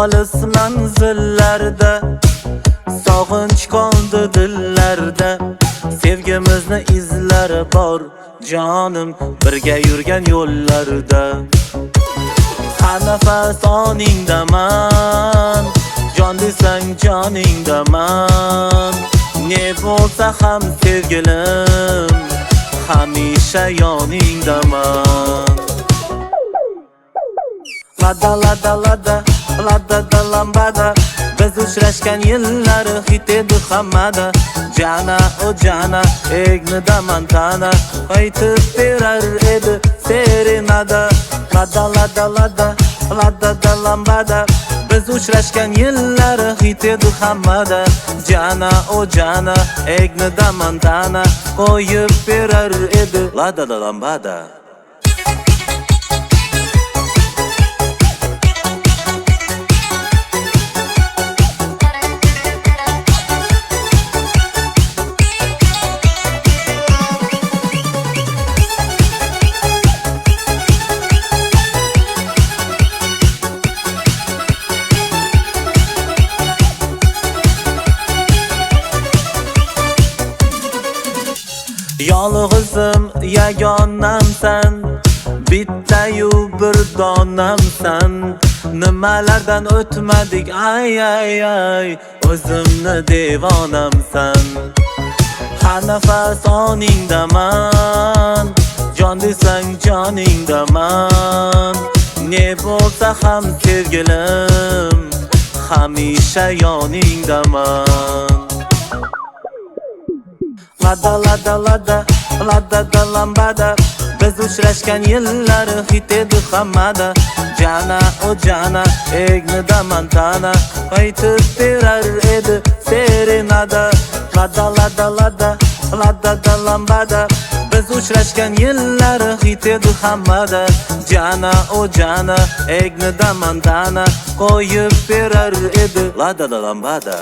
olis manzillarda, sog'inch qoldi dillarda. Sevgimizni izlari bor jonim, birga yurgan yo'llarda. Har nafas oningdaman, jon desang joningdaman. Ne bo'lsa ham sevgilim, hamisha yoningdaman. Lada lada lada, lada da lambada, biz uchrashgan yillar hit edi hammada. Jana o jana, egnida mantana, qaytib berar edi serenada. Lada lada lada, lada da lambada, biz uchrashgan yillar hit edi hammada. Jana o jana, egnida mantana, qo'yib berar edi lada da lambada. Yolg'izim yagonamsan, bittayu bir donamsan. Nimalardan o'tmadik ay ay ay, o'zimni devonamsan. Har nafas oningdaman, jon desang joningdaman. Ne bo'lsa ham sevgilim, hamisha yoningdaman. Lada lada lada, lada da lambada, biz uchrashgan yillar hit edi hammada. Jana o jana, egnida mantana, qaytib berar edi serenada. Lada lada lada, lada da lambada, biz uchrashgan yillar hit edi hammada. Jana o jana, egnida mantana, qo'yib berar edi lada da lambada.